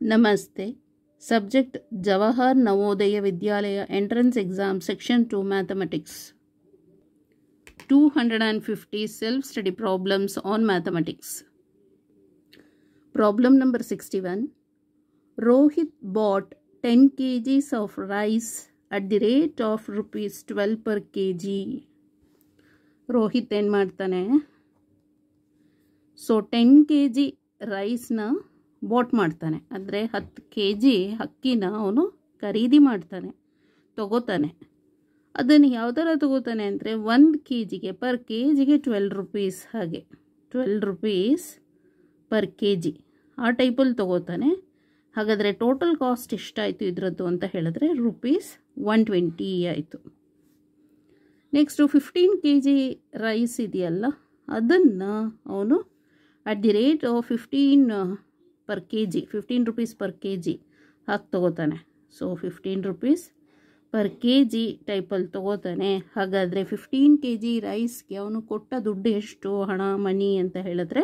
ನಮಸ್ತೆ. Subject Jawahar Navodaya Vidyalaya entrance exam section 2 mathematics. 250 self-study problems on mathematics. Problem number 61. Rohit bought 10 kgs of rice at the rate of rupees 12 per kg. Rohit ಏನು ಮಾಡ್ತಾನೆ? So 10 kg ರೈಸ್ನ bot ಮಾಡ್ತಾನೆ, ಅಂದರೆ 10 kg ಅಕ್ಕಿನ ಅವನು ಖರೀದಿ ಮಾಡ್ತಾನೆ, ತಗೋತಾನೆ. ಅದನ್ನು ಯಾವ ಥರ ತಗೋತಾನೆ ಅಂದರೆ 1 kgಗೆ ಪರ್ kgಗೆ 12 rupees, ಹಾಗೆ 12 rupees ಪರ್ kg ಆ ಟೈಪಲ್ಲಿ ತಗೋತಾನೆ. ಹಾಗಾದರೆ ಟೋಟಲ್ ಕಾಸ್ಟ್ ಎಷ್ಟಾಯಿತು ಇದರದ್ದು ಅಂತ ಹೇಳಿದ್ರೆ ₹120 ಆಯಿತು. ನೆಕ್ಸ್ಟು 15 kg ರೈಸ್ ಇದೆಯಲ್ಲ, ಅದನ್ನು ಅವನು at the rate of 15 rupees per kg ಹಾಕಿ ತಗೋತಾನೆ. ಸೊ 15 rupees per kg ಟೈಪಲ್ಲಿ ತಗೋತಾನೆ. ಹಾಗಾದರೆ 15 kg ರೈಸ್ಗೆ ಅವನು ಕೊಟ್ಟ ದುಡ್ಡು ಎಷ್ಟು ಹಣ ಮನಿ ಅಂತ ಹೇಳಿದ್ರೆ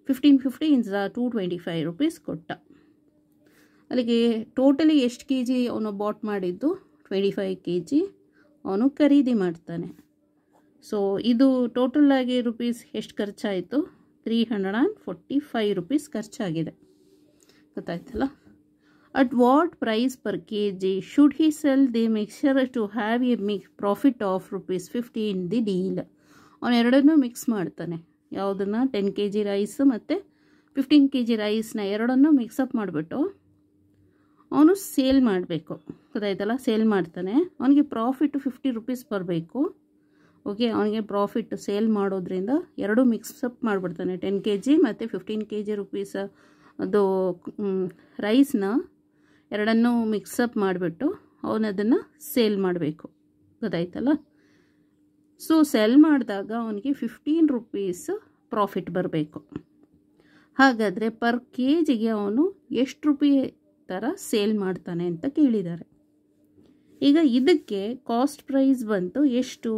15 225 rupees ಕೊಟ್ಟ. ಅಲ್ಲಿಗೆ ಟೋಟಲಿ ಎಷ್ಟು kg ಅವನು ಬಾಟ್ ಮಾಡಿದ್ದು 25 kg ಅವನು ಖರೀದಿ ಮಾಡ್ತಾನೆ. ಸೊ ಇದು ಟೋಟಲ್ ಆಗಿ ರೂಪೀಸ್ ಎಷ್ಟು ಖರ್ಚಾಯಿತು? 345 rupees ಖರ್ಚಾಗಿದೆ. ಗೊತ್ತಾಯ್ತಲ್ಲ? At what price per kg should he sell the mixture to have a profit of ₹50 in the deal. ಅವನು ಎರಡನ್ನೂ ಮಿಕ್ಸ್ ಮಾಡ್ತಾನೆ. ಯಾವುದನ್ನು? 10 kg ರೈಸ್ ಮತ್ತು 15 kg ರೈಸ್ನ ಎರಡನ್ನೂ ಮಿಕ್ಸಪ್ ಮಾಡಿಬಿಟ್ಟು ಅವನು ಸೇಲ್ ಮಾಡಬೇಕು. ಗೊತ್ತಾಯ್ತಲ್ಲ? ಸೇಲ್ ಮಾಡ್ತಾನೆ. ಅವನಿಗೆ ಪ್ರಾಫಿಟ್ 50 rupees ಬರಬೇಕು. ಓಕೆ, ಅವನಿಗೆ ಪ್ರಾಫಿಟ್ ಸೇಲ್ ಮಾಡೋದ್ರಿಂದ ಎರಡು ಮಿಕ್ಸಪ್ ಮಾಡಿಬಿಡ್ತಾನೆ. 10 kg ಮತ್ತು 15 kg rupees ಅದು ರೈಸ್ನ ಎರಡನ್ನೂ ಮಿಕ್ಸಪ್ ಮಾಡಿಬಿಟ್ಟು ಅವನದನ್ನು ಸೇಲ್ ಮಾಡಬೇಕು. ಗೊತ್ತಾಯ್ತಲ್ಲ? ಸೊ ಸೇಲ್ ಮಾಡಿದಾಗ ಅವನಿಗೆ 15 rupees ಪ್ರಾಫಿಟ್ ಬರಬೇಕು. ಹಾಗಾದರೆ ಪರ್ kgಗೆ ಅವನು ಎಷ್ಟು ರೂಪಾಯಿ ಥರ ಸೇಲ್ ಮಾಡ್ತಾನೆ ಅಂತ ಕೇಳಿದ್ದಾರೆ. ಈಗ ಇದಕ್ಕೆ ಕಾಸ್ಟ್ ಪ್ರೈಸ್ ಬಂತು ಎಷ್ಟು?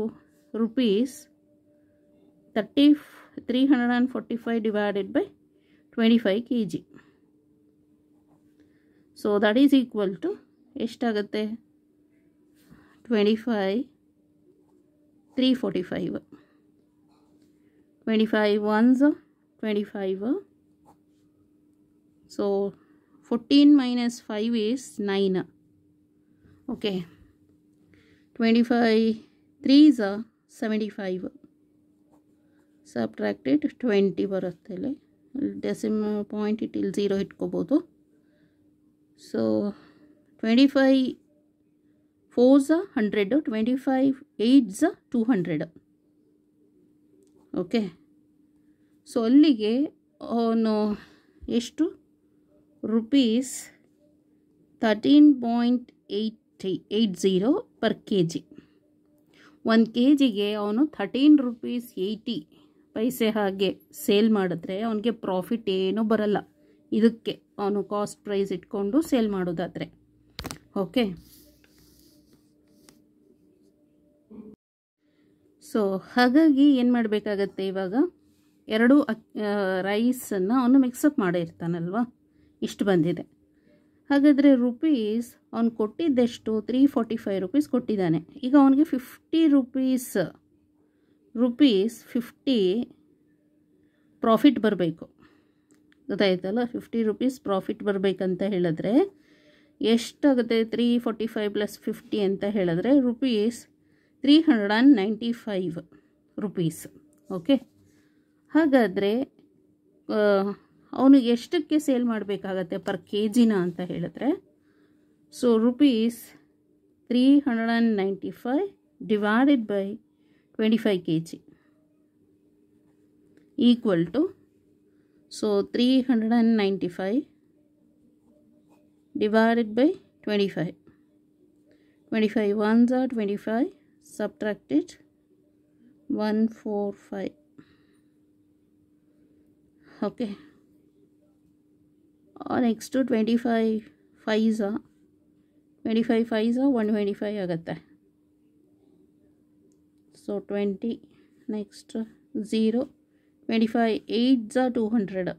₹345 divided by 25 kg. So that is equal to ಎಷ್ಟಾಗುತ್ತೆ? 345. 25 ones 25. So 14 minus 5 is 9. Okay, 25 3s 75. Subtracted 20 ಬರುತ್ತೆ. ಇಲ್ಲಿ ಡೆಸಿಮಲ್ ಪಾಯಿಂಟ್ ಇಲ್ಲಿ 0 ಇಟ್ಕೋಬೋದು. So 25 4s 100, 25 8s 200. Okay, so ಅಲ್ಲಿಗೆ ಅವನು ಎಷ್ಟು ರೂಪೀಸ್ 13.80 ಪರ್ kg. 1 kgಗೆ ಅವನು 13 rupees 80 ಪೈಸೆ ಹಾಗೆ ಸೇಲ್ ಮಾಡಿದ್ರೆ ಅವನಿಗೆ ಪ್ರಾಫಿಟ್ ಏನೂ ಬರಲ್ಲ. ಇದಕ್ಕೆ ಅವನು ಕಾಸ್ಟ್ ಪ್ರೈಸ್ ಇಟ್ಕೊಂಡು ಸೇಲ್ ಮಾಡೋದಾದರೆ. ಓಕೆ, ಸೊ ಹಾಗಾಗಿ ಏನು ಮಾಡಬೇಕಾಗತ್ತೆ? ಇವಾಗ ಎರಡು ರೈಸನ್ನು ಅವನು ಮಿಕ್ಸಪ್ ಮಾಡಿರ್ತಾನಲ್ವ, ಇಷ್ಟು ಬಂದಿದೆ. ಹಾಗಾದರೆ ರೂಪೀಸ್ ಅವನು ಕೊಟ್ಟಿದ್ದೆಷ್ಟು? 345 rupees ಕೊಟ್ಟಿದ್ದಾನೆ. ಈಗ ಅವನಿಗೆ 50 50 ಪ್ರಾಫಿಟ್ ಬರಬೇಕು. ಗೊತ್ತಾಯ್ತಲ್ಲ? 50 rupees ಪ್ರಾಫಿಟ್ ಬರಬೇಕಂತ ಹೇಳಿದ್ರೆ ಎಷ್ಟಾಗುತ್ತೆ? 345 + 50 ಅಂತ ಹೇಳಿದ್ರೆ ₹395. ಓಕೆ, ಹಾಗಾದರೆ ಅವನು ಎಷ್ಟಕ್ಕೆ ಸೇಲ್ ಮಾಡಬೇಕಾಗತ್ತೆ ಪರ್ kgನ ಅಂತ ಹೇಳಿದ್ರೆ? So ₹395 divided by 25 kg equal to, so 395 divided by 25. 25 ones 25, subtracted 145. Okay, next 25 5s 125 ಆಗುತ್ತೆ. So 20, next 0, 25 8s 200.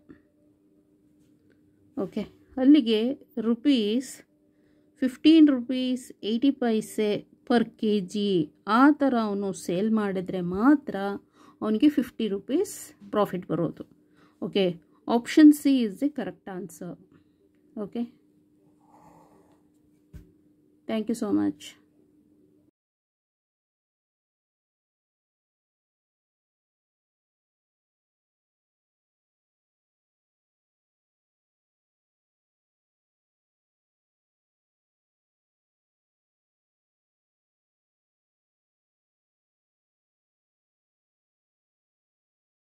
ಓಕೆ, ಅಲ್ಲಿಗೆ ₹15.80 ಪರ್ ಕೆ ಜಿ ಆ ಥರ ಅವನು ಸೇಲ್ ಮಾಡಿದರೆ ಮಾತ್ರ ಅವನಿಗೆ ₹50 ಪ್ರಾಫಿಟ್ ಬರೋದು. Okay, option C is the correct answer. Okay, thank you so much.